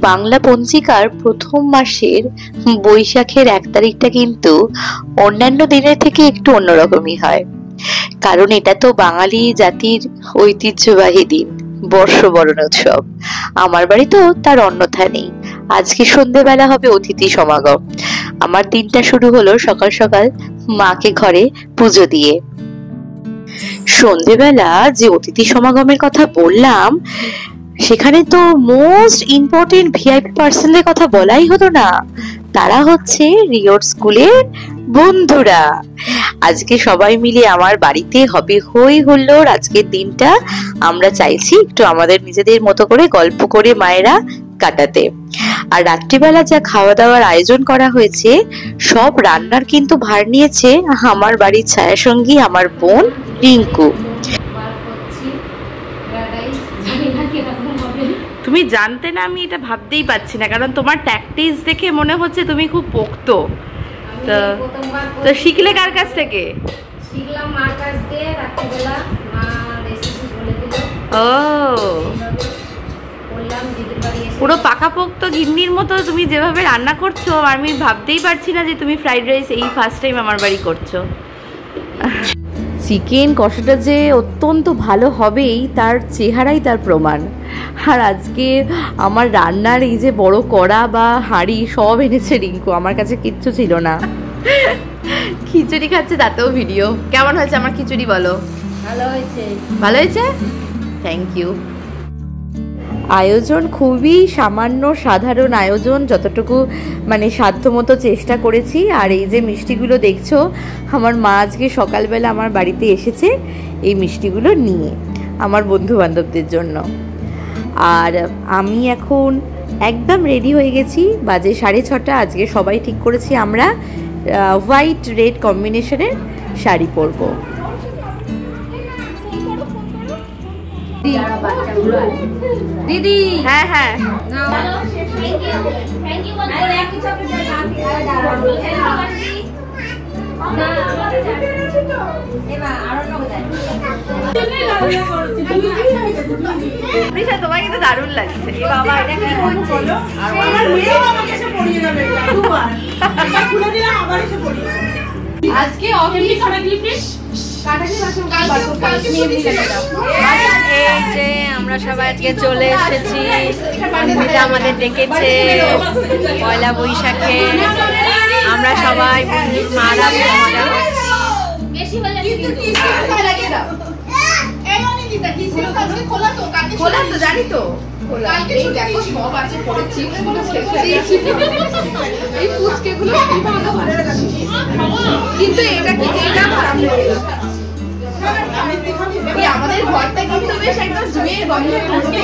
বাংলা পঞ্জিকার প্রথম মাসের বৈশাখের ১ তারিখটা কিন্তু অন্যান্য দিনের থেকে একটু অন্যরকমই হয়, কারণ এটা তো বাঙালি জাতির ঐতিহ্যবাহী দিন, বর্ষবরণ উৎসব। আমার বাড়িতেও তার অন্যথা নেই। আজকে সন্ধ্যেবেলা হবে অতিথি সমাগম। আমার দিনটা শুরু হলো সকাল সকাল মাকে ঘরে পুজো দিয়ে। সন্ধ্যেবেলা যে অতিথি সমাগমের কথা বললাম, সেখানে তো মোস্ট ইম্পর্টেন্ট ভিআইপি পার্সনদের কথা বলাই হলো না। তারা হচ্ছে রিওর স্কুলের বন্ধুরা। আজকে সবাই মিলে আমার বাড়িতে হবে হই হুল্লোড়। আজকের দিনটা আমরা চাইছি একটু আমাদের নিজেদের মতো করে গল্প করে মায়েরা কাটাতে। আর রাত্রিবেলা যা খাওয়া দাওয়ার আয়োজন করা হয়েছে, সব রান্নার কিন্তু ভার নিয়েছে আমার বাড়ির ছায়াসঙ্গী আমার বোন রিঙ্কু। তুমি জানতে না, আমি এটা ভাবতেই পারছি না, কারণ তোমার ট্যাকটিস দেখে মনে হচ্ছে তুমি খুব পোক্ত। তো শিখলে কার কাছ থেকে? শিখলাম মার কাছ দিয়ে। রাত্রিবেলা মা রেসিপি বলে দিল। ও, বললাম দিদির বাড়ি এসে পুরো পাকাপোক্ত গিন্নির মতো তুমি যেভাবে রান্না করছো, আমি ভাবতেই পারছি না যে তুমি ফ্রাইড রাইস এই ফার্স্ট টাইম আমার বাড়ি করছো। চিকেন কষাটা যে অত্যন্ত ভালো হবেই, তার চেহারাই তার প্রমাণ। আর আজকে আমার রান্নার এই যে বড় কড়া বা হাঁড়ি সব এনেছে রিঙ্কু, আমার কাছে কিচ্ছু ছিল না। খিচুড়ি খাচ্ছে, তাতেও ভিডিও। কেমন হয়েছে আমার খিচুড়ি বলো? ভালো হয়েছে। ভালো হয়েছে, থ্যাংক ইউ। আয়োজন খুবই সামান্য, সাধারণ আয়োজন, যতটুকু মানে সাধ্যমতো চেষ্টা করেছি। আর এই যে মিষ্টিগুলো দেখছো, আমার মা আজকে সকালবেলা আমার বাড়িতে এসেছে এই মিষ্টিগুলো নিয়ে আমার বন্ধু বান্ধবদের জন্য। আর আমি এখন একদম রেডি হয়ে গেছি, বাজে 6:30। আজকে সবাই ঠিক করেছি আমরা হোয়াইট রেড কম্বিনেশনের শাড়ি পরবো। দিদি, হ্যাঁ হ্যাঁ, তোমার কিন্তু দারুণ লাগছে। বাবা, এটা কি হচ্ছে? আজকে এই যে আমরা সবাই আজকে চলে এসেছি, আমাদের ডেকেছে পয়লা বৈশাখে। আমরা সবাই মারা মজা করছি। জানি তো কিন্তু এটা কি আমাদের ঘরটা কিন্তু বেশ একদম জুয়ের গন্ধে ভর্তি।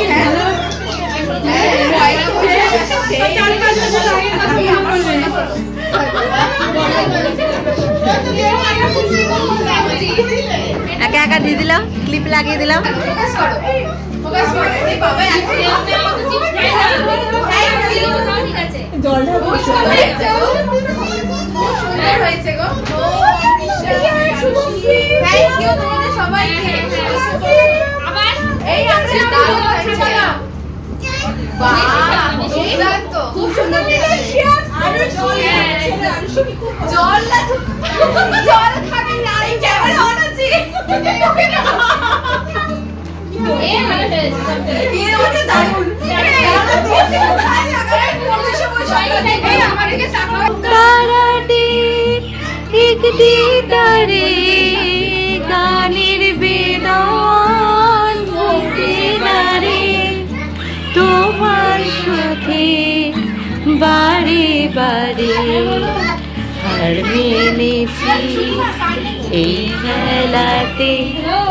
একা একা দিয়ে দিলাম, ক্লিপ লাগিয়ে দিলাম। খুব সুন্দর জল খাবি না, ক্যামেরা অন আছে। গানের বেদন তোমার সাথে বারে বারে হার মেনেছি এই খেলাতে,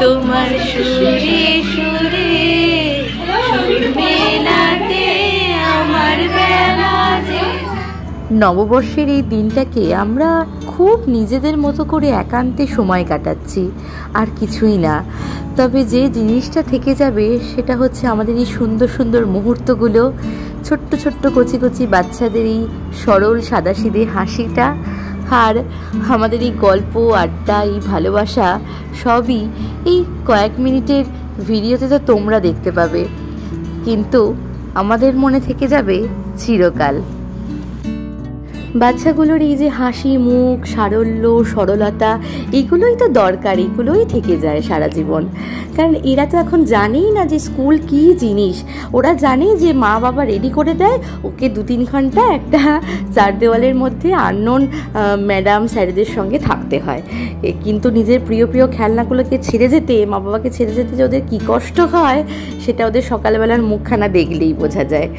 তোমার সুরে সুরে সুর মেলাতে আমার বেলা। নববর্ষের এই দিনটাকে আমরা খুব নিজেদের মতো করে একান্তে সময় কাটাচ্ছি, আর কিছুই না। তবে যে জিনিসটা থেকে যাবে সেটা হচ্ছে আমাদের এই সুন্দর সুন্দর মুহূর্তগুলো, ছোট্ট ছোট্ট কচি কচি বাচ্চাদের এই সরল সাদাসিধে হাসিটা, আর আমাদের এই গল্প আড্ডা, এই ভালোবাসা সবই এই কয়েক মিনিটের ভিডিওতে তো তোমরা দেখতে পাবে। কিন্তু আমাদের মনে থেকে যাবে চিরকাল। বাচ্চাগুলোর এই যে হাসি মুখ, সারল্য, সরলতা, এগুলোই তো দরকার, এগুলোই থেকে যায় সারা জীবন। কারণ এরা তো এখন জানেই না যে স্কুল কী জিনিস। ওরা জানে যে মা বাবা রেডি করে দেয়, ওকে 2-3 ঘন্টা একটা 4 দেওয়ালের মধ্যে আননোন ম্যাডাম স্যারেদের সঙ্গে থাকতে হয়। কিন্তু নিজের প্রিয় প্রিয় খেলনাগুলোকে ছেড়ে যেতে, মা বাবাকে ছেড়ে যেতে যে ওদের কী কষ্ট হয়, সেটা ওদের সকালবেলার মুখখানা দেখলেই বোঝা যায়।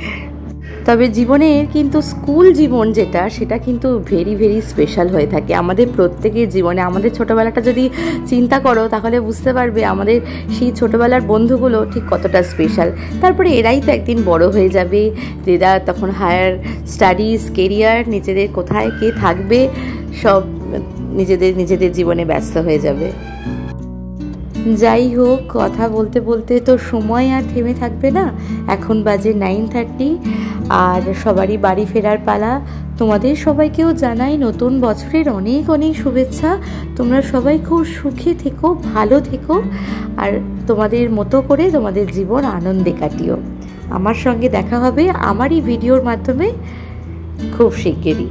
তবে জীবনের কিন্তু স্কুল জীবন যেটা, সেটা কিন্তু ভেরি ভেরি স্পেশাল হয়ে থাকে আমাদের প্রত্যেকের জীবনে। আমাদের ছোটোবেলাটা যদি চিন্তা করো তাহলে বুঝতে পারবে আমাদের সেই ছোটোবেলার বন্ধুগুলো ঠিক কতটা স্পেশাল। তারপরে এরাই তো একদিন বড় হয়ে যাবে, এরা তখন হায়ার স্টাডিজ, কেরিয়ার, নিজেদের কোথায় কে থাকবে, সব নিজেদের জীবনে ব্যস্ত হয়ে যাবে। যাই হোক, কথা বলতে বলতে তো সময় আর থেমে থাকবে না। এখন বাজে 9:30 আর সবারই বাড়ি ফেরার পালা। তোমাদের সবাইকেও জানাই নতুন বছরের অনেক অনেক শুভেচ্ছা। তোমরা সবাই খুব সুখে থেকো, ভালো থেকো, আর তোমাদের মতো করে তোমাদের জীবন আনন্দে কাটিও। আমার সঙ্গে দেখা হবে আমারই ভিডিওর মাধ্যমে খুব শিগগিরই।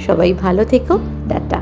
সবাই ভালো থেকো, টাটা।